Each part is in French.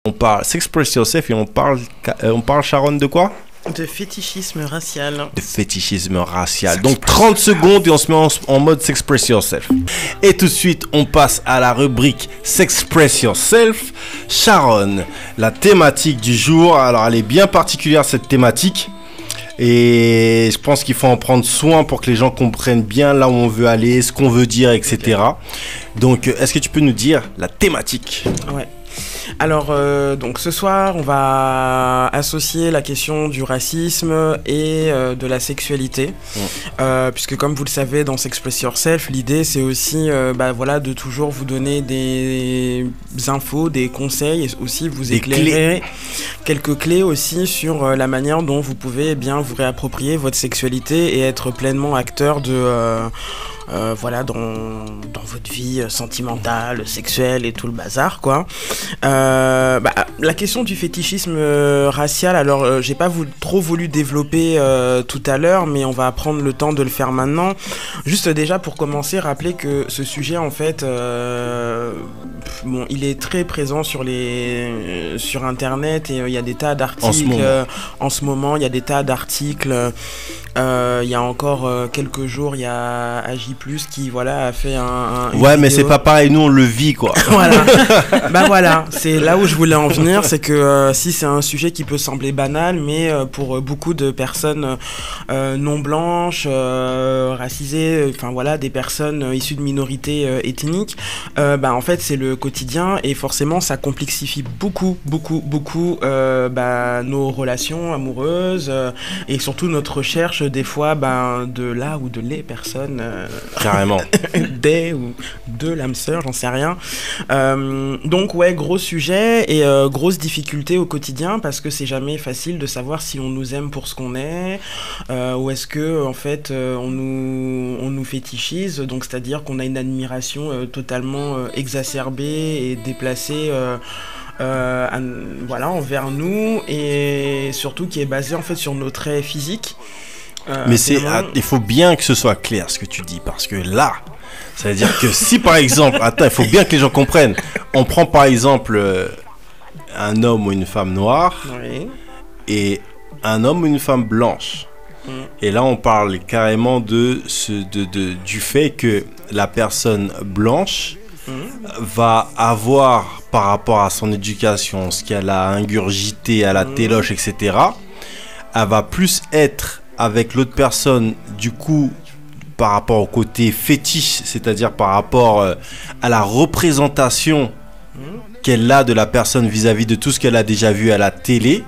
On parle s'express yourself et on parle Sharon de quoi? De fétichisme racial. De fétichisme racial. Donc 30 secondes et on se met en mode s'express yourself. Et tout de suite, on passe à la rubrique s'express yourself. Sharon, la thématique du jour. Alors, elle est bien particulière, cette thématique. Et je pense qu'il faut en prendre soin pour que les gens comprennent bien là où on veut aller, ce qu'on veut dire, etc. Okay. Donc, est-ce que tu peux nous dire la thématique? Ouais. Alors, donc ce soir, on va associer la question du racisme et de la sexualité. Puisque comme vous le savez, dans S'Express Yourself, l'idée, c'est aussi voilà, de toujours vous donner des infos, des conseils, et aussi vous éclairer quelques clés aussi sur la manière dont vous pouvez bien vous réapproprier votre sexualité et être pleinement acteur de... voilà, dans votre vie sentimentale, sexuelle et tout le bazar, quoi. La question du fétichisme racial, alors j'ai pas trop voulu développer tout à l'heure, mais on va prendre le temps de le faire maintenant. Juste déjà pour commencer, rappeler que ce sujet, en fait, il est très présent sur Internet et il y a des tas d'articles. En ce moment, il y a des tas d'articles. Il y a encore quelques jours, il y a AJ+, qui a fait une mais vidéo. C'est pas pareil, nous on le vit, quoi. Voilà. Voilà, c'est là où je voulais en venir, c'est que si c'est un sujet qui peut sembler banal, mais pour beaucoup de personnes non blanches, racisées, des personnes issues de minorités ethniques, en fait c'est le quotidien et forcément ça complexifie beaucoup nos relations amoureuses et surtout notre recherche des fois de là ou de les personnes carrément des ou de l'âme sœur, j'en sais rien. Donc gros sujet et grosse difficulté au quotidien parce que c'est jamais facile de savoir si on nous aime pour ce qu'on est ou est-ce que en fait on nous fétichise, donc c'est-à-dire qu'on a une admiration totalement exacerbée et déplacée envers nous et surtout qui est basée en fait sur nos traits physiques. Mais il faut bien que ce soit clair ce que tu dis, parce que là, ça veut dire que si par exemple, il faut bien que les gens comprennent, on prend par exemple un homme ou une femme noire et un homme ou une femme blanche. Et là, on parle carrément du fait que la personne blanche va avoir, par rapport à son éducation, ce qu'elle a ingurgité à la téloche, etc., elle va plus être avec l'autre personne, du coup, par rapport au côté fétiche, c'est-à-dire par rapport à la représentation qu'elle a de la personne vis-à-vis de tout ce qu'elle a déjà vu à la télé,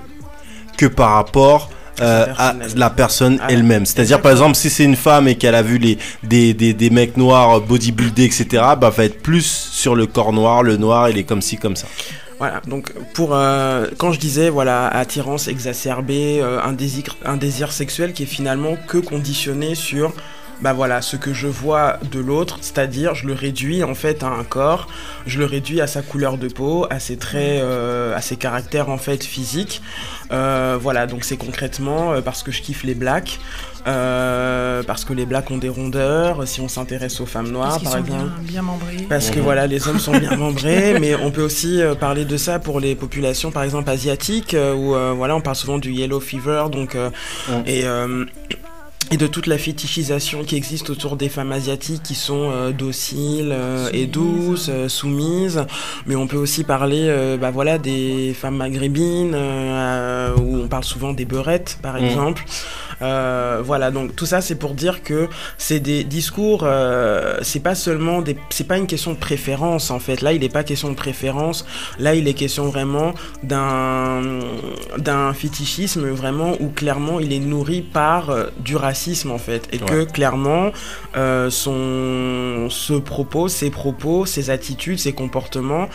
que par rapport à la personne elle-même. C'est-à-dire, par exemple, si c'est une femme et qu'elle a vu des mecs noirs bodybuildés, etc., va être plus sur le corps noir, le noir, il est comme ci, comme ça. Voilà, donc quand je disais attirance exacerbée, un désir sexuel qui est finalement que conditionné sur ce que je vois de l'autre, c'est-à-dire je le réduis en fait à un corps, je le réduis à sa couleur de peau, à ses traits, à ses caractères en fait physiques. Donc c'est concrètement parce que je kiffe les blacks. Parce que les blacks ont des rondeurs, si on s'intéresse aux femmes noires par exemple, bien membrés. Parce que les hommes sont bien membrés, mais on peut aussi parler de ça pour les populations par exemple asiatiques où on parle souvent du yellow fever, donc et de toute la fétichisation qui existe autour des femmes asiatiques qui sont dociles et douces, soumises, mais on peut aussi parler des femmes maghrébines où on parle souvent des beurettes par exemple. Donc tout ça c'est pour dire que c'est des discours, c'est pas une question de préférence en fait. Là il n'est pas question de préférence, là il est question vraiment d'un fétichisme vraiment où clairement il est nourri par du racisme en fait, et que clairement ses propos, ses attitudes, ses comportements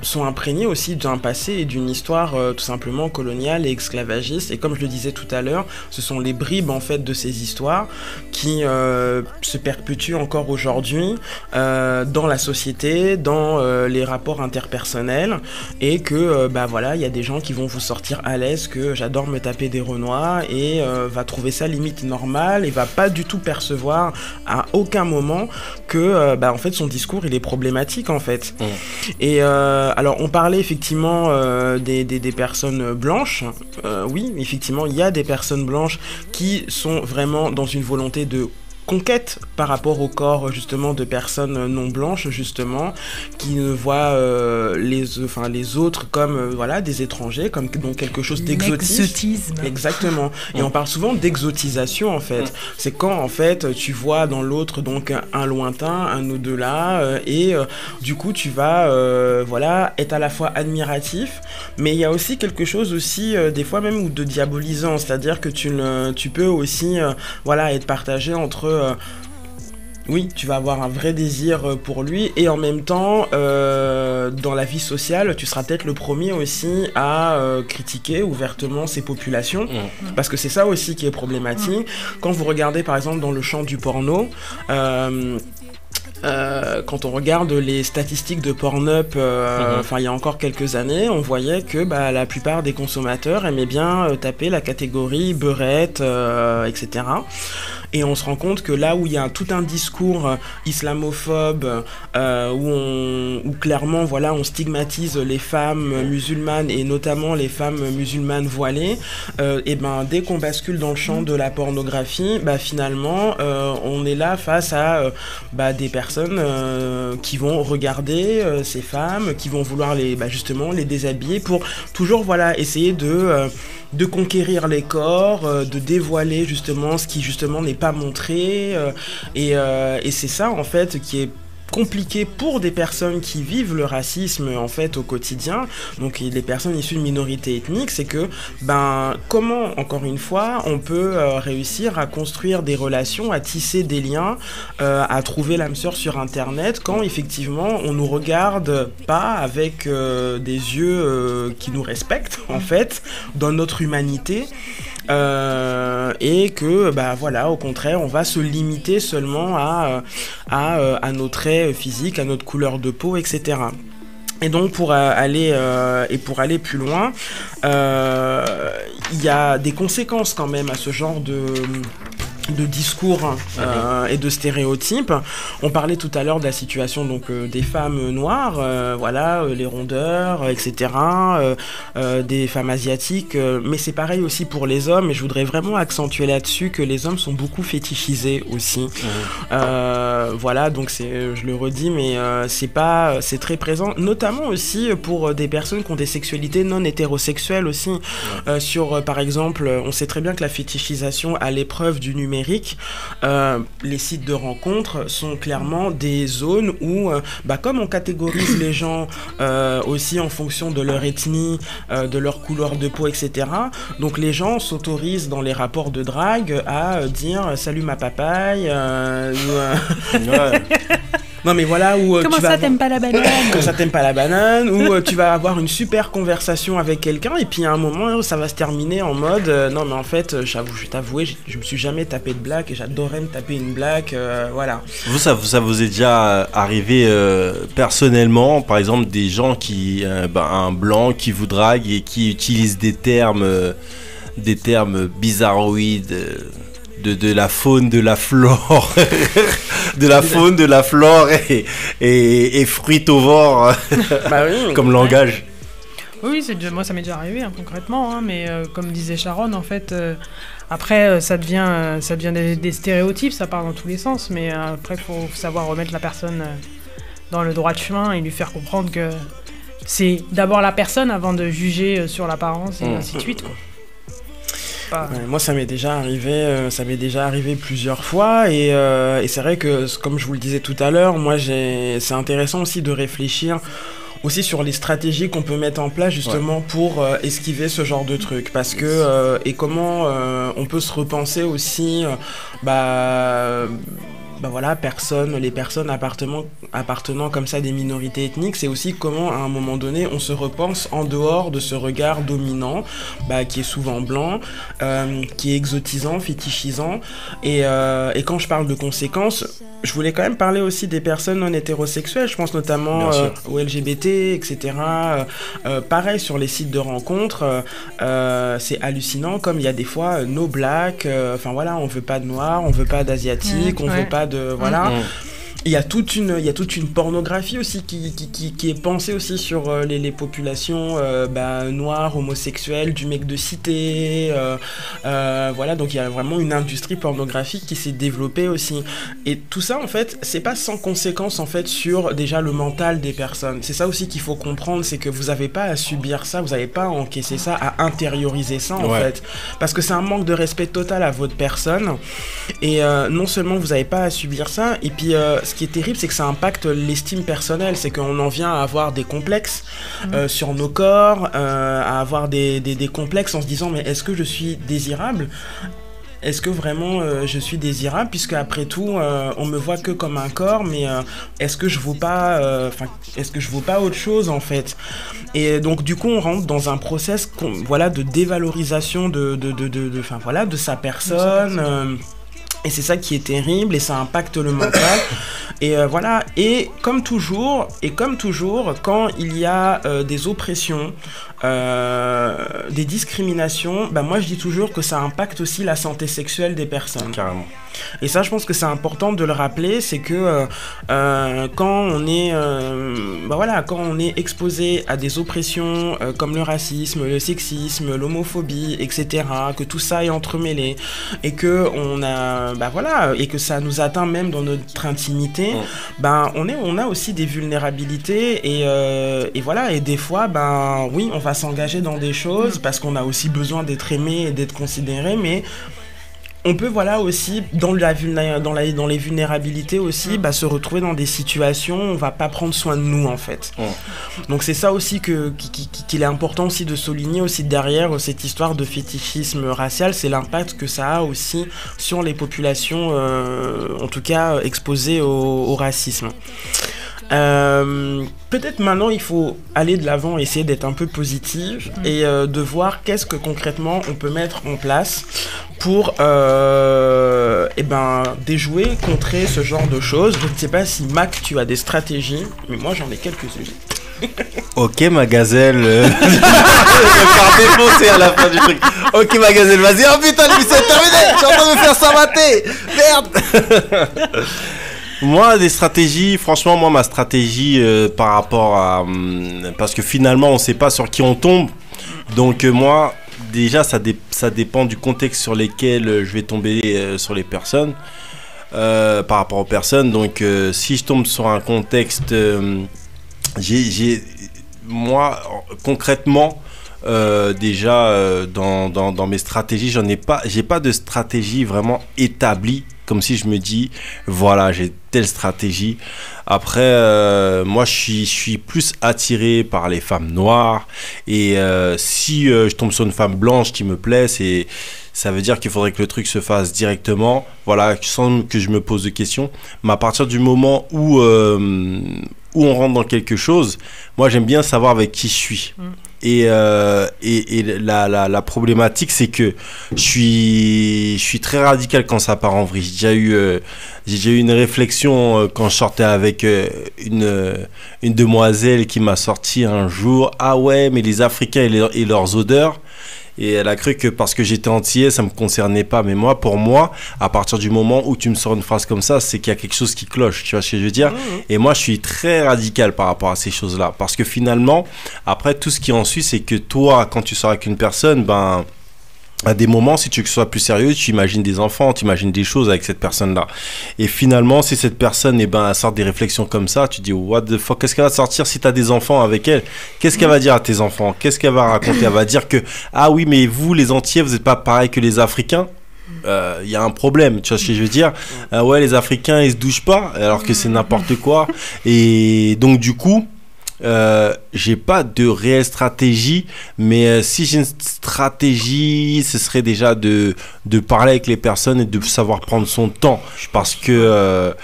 sont imprégnés aussi d'un passé et d'une histoire tout simplement coloniale et esclavagiste, et comme je le disais tout à l'heure, ce sont les bribes en fait de ces histoires qui se perpétuent encore aujourd'hui dans la société, dans les rapports interpersonnels, et que il y a des gens qui vont vous sortir à l'aise que j'adore me taper des renois et va trouver ça limite normal et va pas du tout percevoir à aucun moment que en fait son discours il est problématique en fait. Et alors on parlait effectivement des personnes blanches. Oui, effectivement, il y a des personnes blanches qui sont vraiment dans une volonté de conquête par rapport au corps justement de personnes non blanches justement qui ne voient les autres comme voilà des étrangers comme donc quelque chose d'exotique. L'exotisme. Exactement. Et on parle souvent d'exotisation en fait. C'est quand en fait tu vois dans l'autre donc un lointain, un au-delà et du coup tu vas voilà être à la fois admiratif, mais il y a aussi quelque chose aussi des fois même de diabolisant, c'est-à-dire que tu peux aussi voilà être partagé entre oui, tu vas avoir un vrai désir pour lui et en même temps, dans la vie sociale, tu seras peut-être le premier aussi à critiquer ouvertement ces populations, parce que c'est ça aussi qui est problématique. Quand vous regardez par exemple dans le champ du porno, quand on regarde les statistiques de Pornhub, il y a encore quelques années, on voyait que la plupart des consommateurs aimaient bien taper la catégorie beurette, etc. Et on se rend compte que là où il y a tout un discours islamophobe, où clairement voilà, on stigmatise les femmes musulmanes et notamment les femmes musulmanes voilées, et dès qu'on bascule dans le champ de la pornographie, finalement on est là face à des personnes qui vont regarder ces femmes, qui vont vouloir justement les déshabiller pour toujours voilà essayer de conquérir les corps, de dévoiler justement ce qui justement n'est pas montré, et c'est ça en fait qui est compliqué pour des personnes qui vivent le racisme en fait au quotidien, donc les personnes issues de minorités ethniques, c'est que comment encore une fois on peut réussir à construire des relations, à tisser des liens, à trouver l'âme sœur sur internet quand effectivement on nous regarde pas avec des yeux qui nous respectent en fait dans notre humanité. Et que voilà, au contraire on va se limiter seulement à nos traits physiques, à notre couleur de peau, etc. Et donc pour aller plus loin, il y a des conséquences quand même à ce genre de discours et de stéréotypes. On parlait tout à l'heure de la situation donc des femmes noires, les rondeurs, etc., des femmes asiatiques, mais c'est pareil aussi pour les hommes, et je voudrais vraiment accentuer là-dessus que les hommes sont beaucoup fétichisés aussi. Donc je le redis, mais c'est très présent, notamment aussi pour des personnes qui ont des sexualités non hétérosexuelles aussi. Par exemple, on sait très bien que la fétichisation à l'épreuve du numérique, les sites de rencontres sont clairement des zones où, comme on catégorise les gens aussi en fonction de leur ethnie, de leur couleur de peau, etc., donc les gens s'autorisent dans les rapports de drague à dire « salut ma papaye », non mais voilà, où comment ça t'aimes pas la banane Comment ça t'aimes pas la banane, ou tu vas avoir une super conversation avec quelqu'un et puis à un moment ça va se terminer en mode non mais en fait je vais t'avouer, je me suis jamais tapé de blague et j'adorerais me taper une blague, voilà. Ça vous est déjà arrivé personnellement, par exemple des gens qui un blanc qui vous drague et qui utilisent des termes bizarroïdes, de la faune, de la flore, de la faune, de la flore et fruitovore comme langage. Oui, moi ça m'est déjà arrivé concrètement, mais comme disait Sharon, en fait, après ça devient des stéréotypes, ça part dans tous les sens, mais après il faut savoir remettre la personne dans le droit chemin et lui faire comprendre que c'est d'abord la personne avant de juger sur l'apparence et ainsi de suite, quoi. Moi ça m'est déjà arrivé plusieurs fois, et c'est vrai que comme je vous le disais tout à l'heure, c'est intéressant aussi de réfléchir aussi sur les stratégies qu'on peut mettre en place justement pour esquiver ce genre de trucs, parce que et comment on peut se repenser aussi les personnes appartenant comme ça à des minorités ethniques, c'est aussi comment à un moment donné on se repense en dehors de ce regard dominant qui est souvent blanc, qui est exotisant, fétichisant, et quand je parle de conséquences, je voulais quand même parler aussi des personnes non hétérosexuelles, je pense notamment aux LGBT, etc. Pareil sur les sites de rencontres, c'est hallucinant comme il y a des fois no black, on veut pas de noirs, on veut pas d'asiatiques, on veut pas de... Voilà. il y a toute une pornographie aussi qui est pensée aussi sur les populations noires, homosexuelles, du mec de cité, voilà, donc il y a vraiment une industrie pornographique qui s'est développée aussi. Et tout ça, en fait, c'est pas sans conséquence, en fait, sur déjà le mental des personnes. C'est ça aussi qu'il faut comprendre, c'est que vous avez pas à subir ça, vous avez pas à encaisser ça, à intérioriser ça, en fait. Parce que c'est un manque de respect total à votre personne. Et non seulement vous n'avez pas à subir ça, et puis ce qui est terrible, c'est que ça impacte l'estime personnelle. C'est qu'on en vient à avoir des complexes sur nos corps, à avoir des complexes en se disant, mais est-ce que je suis désirable ? Est-ce que vraiment je suis désirable, puisque après tout on me voit que comme un corps, mais est-ce que je vaux pas autre chose, en fait? Et donc du coup on rentre dans un process de dévalorisation de sa personne. Et c'est ça qui est terrible, et ça impacte le mental. Et voilà, et comme toujours, quand il y a des oppressions, des discriminations, moi je dis toujours que ça impacte aussi la santé sexuelle des personnes. Carrément. Et ça, je pense que c'est important de le rappeler, c'est que quand on est exposé à des oppressions comme le racisme, le sexisme, l'homophobie, etc., que tout ça est entremêlé, et que et que ça nous atteint même dans notre intimité, on a aussi des vulnérabilités, et voilà, et des fois, oui, on va s'engager dans des choses parce qu'on a aussi besoin d'être aimé et d'être considéré, mais on peut aussi dans les vulnérabilités aussi se retrouver dans des situations où on va pas prendre soin de nous, en fait. Donc c'est ça aussi qu'il est important aussi de souligner aussi derrière cette histoire de fétichisme racial, c'est l'impact que ça a aussi sur les populations en tout cas exposées au racisme. Peut-être maintenant il faut aller de l'avant, essayer d'être un peu positif et de voir qu'est-ce que concrètement on peut mettre en place pour déjouer, contrer ce genre de choses. Je ne sais pas si Mac tu as des stratégies, mais moi j'en ai quelques-unes. Ok ma gazelle, je vais me faire défoncer à la fin du truc. Ok ma gazelle, vas-y, oh putain, c'est terminé, je suis en train de me faire samater, merde. Moi, des stratégies, franchement, ma stratégie par rapport à... parce que finalement, on ne sait pas sur qui on tombe. Donc moi, déjà, ça dépend du contexte sur lequel je vais tomber sur les personnes, par rapport aux personnes. Donc si je tombe sur un contexte... moi, concrètement... déjà dans mes stratégies, j'ai pas de stratégie vraiment établie, comme si je me dis voilà, j'ai telle stratégie. Après moi je suis plus attiré par les femmes noires, et si je tombe sur une femme blanche qui me plaît, ça veut dire qu'il faudrait que le truc se fasse directement, voilà, sans que je me pose de questions. Mais à partir du moment où on rentre dans quelque chose, moi j'aime bien savoir avec qui je suis. Et la problématique, c'est que je suis très radical quand ça part en vrille. J'ai déjà eu une réflexion quand je sortais avec une demoiselle qui m'a sorti un jour, ah ouais, mais les Africains et leurs odeurs. Et elle a cru que parce que j'étais antillais, ça me concernait pas. Mais pour moi, à partir du moment où tu me sors une phrase comme ça, c'est qu'il y a quelque chose qui cloche. Tu vois ce que je veux dire? Et moi, je suis très radical par rapport à ces choses-là. Parce que finalement, après, tout ce qui en suit, c'est que toi, quand tu sors avec une personne, à des moments, si tu veux que ce soit plus sérieux, tu imagines des enfants, tu imagines des choses avec cette personne-là. Et finalement, si cette personne elle sort des réflexions comme ça, tu dis what the fuck, qu'est-ce qu'elle va sortir si tu as des enfants avec elle? Qu'est-ce qu'elle va dire à tes enfants? Qu'est-ce qu'elle va raconter? Elle va dire que ah oui, mais vous les Antillais, vous n'êtes pas pareil que les Africains. Y a un problème, tu vois ce que je veux dire? Ouais, les Africains ils se douchent pas, alors que c'est n'importe quoi. Et donc du coup, j'ai pas de réelle stratégie, mais si j'ai une stratégie, ce serait déjà de parler avec les personnes et de savoir prendre son temps, parce que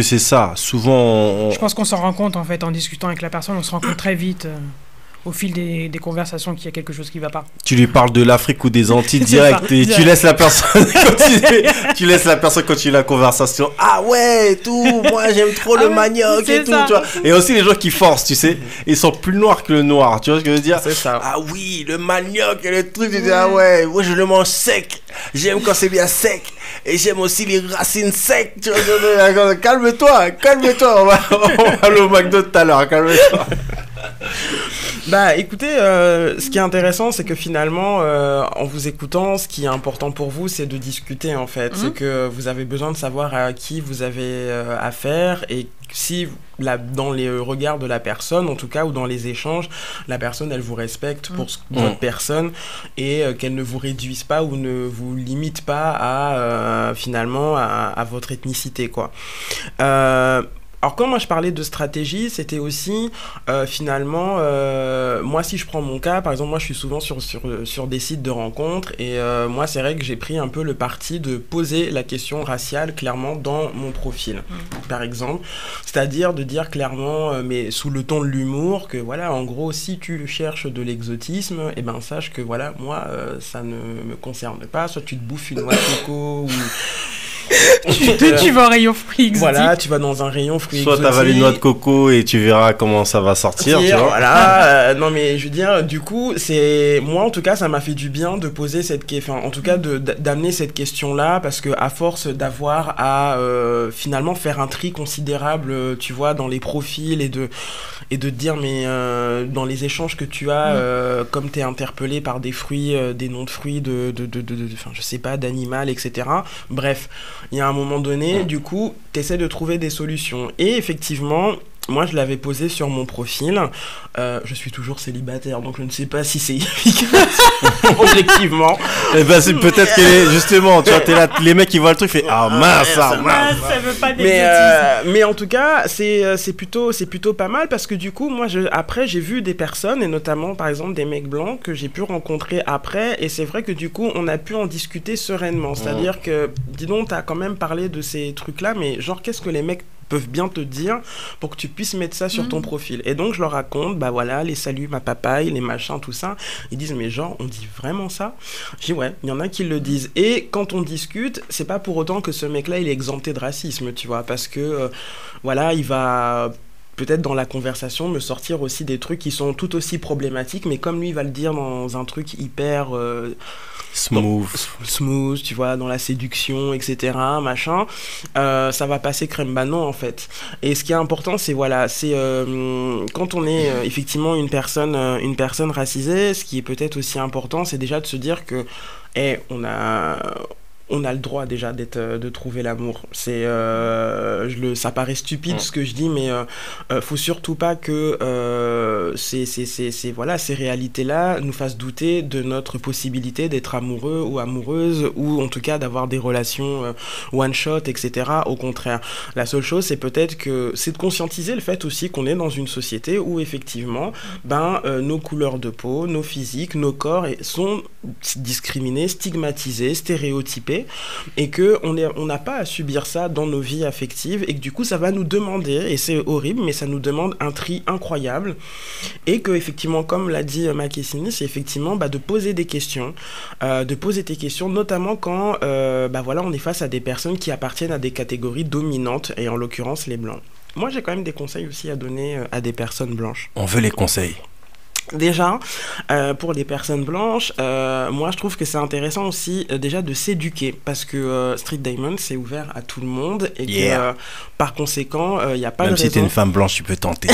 c'est ça. Souvent, je pense qu'on s'en rend compte en fait en discutant avec la personne, on se rend compte très vite. au fil des conversations qu'il y a quelque chose qui va pas. Tu lui parles de l'Afrique ou des Antilles direct et tu laisses la personne continuer la conversation. Ah ouais, tout, moi j'aime trop le manioc et tout, tu vois. Et aussi les gens qui forcent, tu sais, ils sont plus noirs que le noir, tu vois ce que je veux dire? C'est ça. Ah oui, le manioc et le truc, tu dis ah ouais, moi je le mange sec, j'aime quand c'est bien sec. Et j'aime aussi les racines secs. Tu vois, calme-toi, on va aller au McDo tout à l'heure, calme-toi. Bah écoutez, ce qui est intéressant, c'est que finalement, en vous écoutant, ce qui est important pour vous, c'est de discuter en fait. C'est que vous avez besoin de savoir à qui vous avez affaire et si dans les regards de la personne, en tout cas, ou dans les échanges, la personne, elle vous respecte pour votre personne et qu'elle ne vous réduise pas ou ne vous limite pas à finalement à votre ethnicité, quoi. Alors quand moi je parlais de stratégie, c'était aussi finalement, moi si je prends mon cas, par exemple moi je suis souvent sur des sites de rencontres et moi c'est vrai que j'ai pris un peu le parti de poser la question raciale clairement dans mon profil, par exemple. C'est-à-dire de dire clairement, mais sous le ton de l'humour, que voilà, en gros si tu cherches de l'exotisme, et ben sache que voilà, moi ça ne me concerne pas, soit tu te bouffes une noix de coco ou... tu vas au rayon fruits exotiques. Voilà, tu vas dans un rayon fruits exotiques. Soit t'avales une noix de coco et tu verras comment ça va sortir, tu vois. Voilà, non mais je veux dire, du coup, c'est moi en tout cas, ça m'a fait du bien de poser cette question, en tout cas d'amener cette question-là, parce que à force d'avoir à finalement faire un tri considérable, tu vois, dans les profils et de te dire mais dans les échanges que tu as, comme t'es interpellé par des fruits, des noms de fruits, enfin je sais pas, d'animal, etc. Bref. Il y a un moment donné, du coup, tu essaies de trouver des solutions. Et effectivement, moi, je l'avais posé sur mon profil. Je suis toujours célibataire, donc je ne sais pas si c'est efficace, objectivement. Et ben, c'est peut-être que, justement, tu vois, t'es là, les mecs, ils voient le truc, ils font ah mince, ça veut pas d'exotisme. Mais en tout cas, c'est plutôt pas mal parce que du coup, moi, après, j'ai vu des personnes, et notamment, par exemple, des mecs blancs que j'ai pu rencontrer après, et c'est vrai que du coup, on a pu en discuter sereinement. C'est-à-dire que, dis donc, t'as quand même parlé de ces trucs-là, mais genre, qu'est-ce que les mecs peuvent bien te dire pour que tu puisses mettre ça sur ton profil. Et donc je leur raconte, bah voilà, les saluts, ma papaye, les machins, tout ça. Ils disent, mais genre, on dit vraiment ça? Je dis, ouais, il y en a qui le disent. Et quand on discute, c'est pas pour autant que ce mec-là, il est exempté de racisme, tu vois, parce que, voilà, il va... peut-être dans la conversation me sortir aussi des trucs qui sont tout aussi problématiques, mais comme lui il va le dire dans un truc hyper smooth, tu vois, dans la séduction, etc., machin, ça va passer crème. Bah non, en fait. Et ce qui est important, c'est voilà, c'est quand on est effectivement une personne racisée, ce qui est peut-être aussi important, c'est déjà de se dire que on a le droit déjà de trouver l'amour. C'est ça paraît stupide ce que je dis, mais faut surtout pas que ces réalités-là nous fassent douter de notre possibilité d'être amoureux ou amoureuse, ou en tout cas d'avoir des relations one shot, etc. Au contraire, la seule chose, c'est peut-être que c'est de conscientiser le fait aussi qu'on est dans une société où effectivement, nos couleurs de peau, nos physiques, nos corps sont discriminés, stigmatisés, stéréotypés, et qu'on n'a pas à subir ça dans nos vies affectives, et que du coup ça va nous demander, et c'est horrible, mais ça nous demande un tri incroyable, et que effectivement, comme l'a dit Makessini, c'est effectivement de poser des questions, de poser tes questions, notamment quand on est face à des personnes qui appartiennent à des catégories dominantes, et en l'occurrence les blancs. Moi j'ai quand même des conseils aussi à donner à des personnes blanches. On veut les conseils. Déjà, pour les personnes blanches, moi je trouve que c'est intéressant aussi déjà de s'éduquer, parce que Street Diamond c'est ouvert à tout le monde, et que par conséquent il n'y a pas de raison. Même si t'es une femme blanche, tu peux tenter.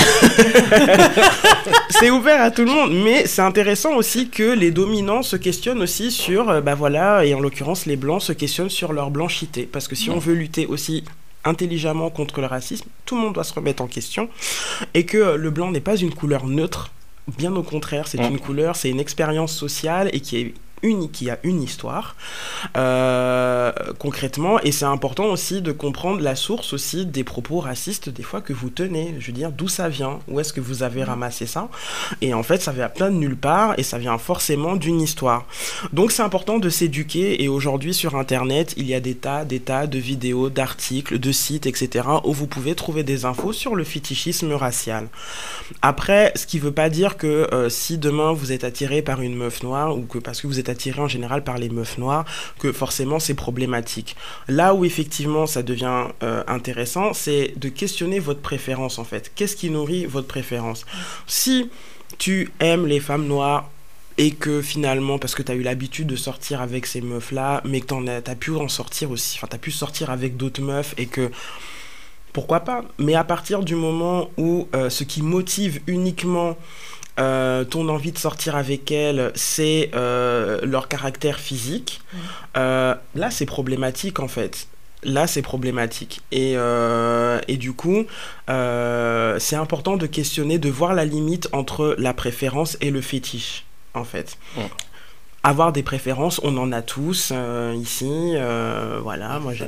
C'est ouvert à tout le monde, mais c'est intéressant aussi que les dominants se questionnent aussi sur, et en l'occurrence les blancs se questionnent sur leur blanchité, parce que si on veut lutter aussi intelligemment contre le racisme, tout le monde doit se remettre en question, et que le blanc n'est pas une couleur neutre. Bien au contraire, c'est une couleur, c'est une expérience sociale, et qui est qui a une histoire concrètement, et c'est important aussi de comprendre la source aussi des propos racistes des fois que vous tenez, je veux dire d'où ça vient, où est-ce que vous avez ramassé ça, et en fait ça vient plein de nulle part et ça vient forcément d'une histoire. Donc c'est important de s'éduquer, et aujourd'hui sur internet il y a des tas de vidéos, d'articles, de sites, etc. où vous pouvez trouver des infos sur le fétichisme racial. Après, ce qui veut pas dire que si demain vous êtes attiré par une meuf noire, ou que parce que vous êtes attiré en général par les meufs noires, que forcément c'est problématique. Là où effectivement ça devient intéressant, c'est de questionner votre préférence en fait. Qu'est-ce qui nourrit votre préférence? Si tu aimes les femmes noires et que finalement, parce que tu as eu l'habitude de sortir avec ces meufs-là, mais que t'as pu en sortir aussi, enfin t'as pu sortir avec d'autres meufs et que... Pourquoi pas? Mais à partir du moment où ce qui motive uniquement ton envie de sortir avec elles, c'est leur caractère physique, là c'est problématique en fait. Là c'est problématique. Et du coup, c'est important de questionner, de voir la limite entre la préférence et le fétiche en fait. Avoir des préférences, on en a tous ici, voilà, moi j'en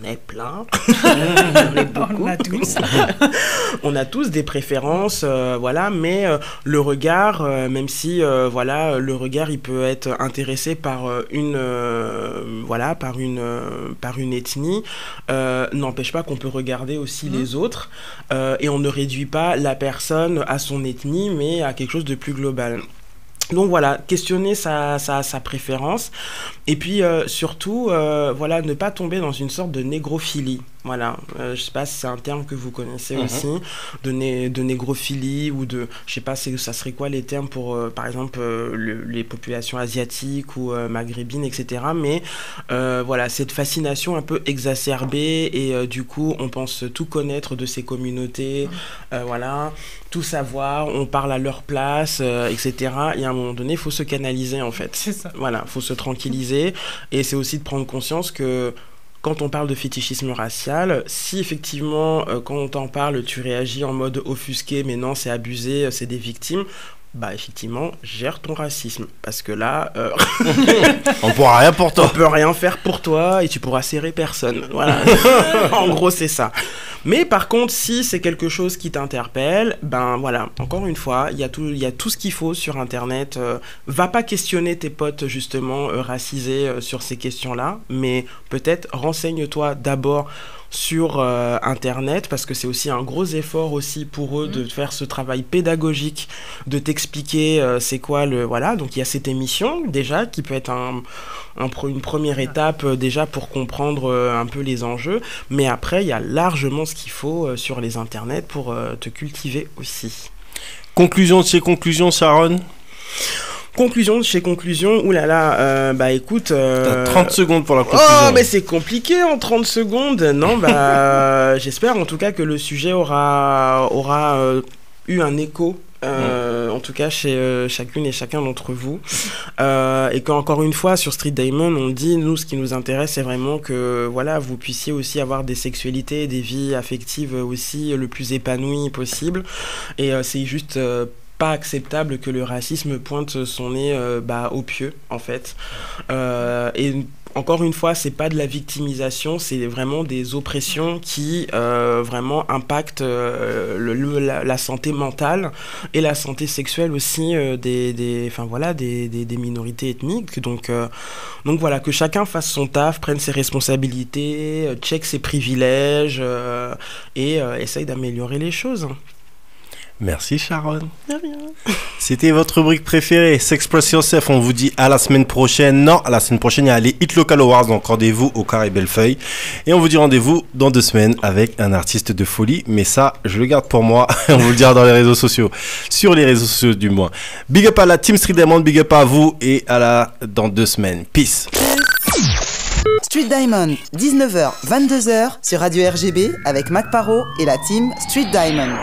ai plein, j'en ai beaucoup. On a tous. On a tous des préférences, voilà, mais le regard, même si, voilà, le regard il peut être intéressé par par une ethnie, n'empêche pas qu'on peut regarder aussi les autres, et on ne réduit pas la personne à son ethnie, mais à quelque chose de plus global. Donc voilà, questionner sa préférence, et puis surtout voilà, ne pas tomber dans une sorte de négrophilie. Voilà, je sais pas si c'est un terme que vous connaissez aussi, de négrophilie, ou de, je sais pas, ça serait quoi les termes pour, par exemple, les populations asiatiques ou maghrébines, etc. Mais voilà, cette fascination un peu exacerbée, et du coup, on pense tout connaître de ces communautés, voilà, tout savoir, on parle à leur place, etc. Et à un moment donné, il faut se canaliser, en fait. C'est ça. Voilà, il faut se tranquilliser, et c'est aussi de prendre conscience que quand on parle de fétichisme racial, si effectivement, quand on t'en parle, tu réagis en mode offusqué, mais non, c'est abusé, c'est des victimes, bah effectivement, gère ton racisme. Parce que là... on pourra rien pour toi. On peut rien faire pour toi et tu pourras serrer personne. Voilà. En gros, c'est ça. Mais par contre, si c'est quelque chose qui t'interpelle, ben voilà, encore une fois, il y a tout ce qu'il faut sur Internet. Va pas questionner tes potes, justement, racisés sur ces questions-là, mais peut-être renseigne-toi d'abord sur Internet, parce que c'est aussi un gros effort aussi pour eux de faire ce travail pédagogique, de t'expliquer c'est quoi le... Voilà, donc il y a cette émission déjà qui peut être une première étape déjà pour comprendre un peu les enjeux, mais après il y a largement ce qu'il faut sur les internets pour te cultiver aussi. Conclusion de ces conclusions, Sharon? Conclusion de chez Conclusion, oulala, bah écoute... T'as 30 secondes pour la conclusion. Oh, mais c'est compliqué en 30 secondes. Non, bah j'espère en tout cas que le sujet aura eu un écho. En tout cas chez chacune et chacun d'entre vous, et qu'encore une fois sur Street Diamond on dit, nous ce qui nous intéresse c'est vraiment que voilà, vous puissiez aussi avoir des sexualités, des vies affectives aussi le plus épanouies possible, et c'est juste pas acceptable que le racisme pointe son nez au pieu en fait, et encore une fois, c'est pas de la victimisation, c'est vraiment des oppressions qui vraiment impactent la santé mentale et la santé sexuelle aussi des minorités ethniques. Donc voilà, que chacun fasse son taf, prenne ses responsabilités, check ses privilèges et essaye d'améliorer les choses. Merci Sharon. De rien. C'était votre rubrique préférée, S'Express Yourself. On vous dit à la semaine prochaine. Non, à la semaine prochaine, il y a les Hit Local Awards, donc rendez-vous au Carré Bellefeuille. Et on vous dit rendez-vous dans 2 semaines avec un artiste de folie. Mais ça, je le garde pour moi. On vous le dira dans les réseaux sociaux. Sur les réseaux sociaux du moins. Big up à la Team Street Diamond, big up à vous et dans 2 semaines. Peace. Street Diamond, 19h, 22h sur Radio RGB avec Mac Paro et la team Street Diamond.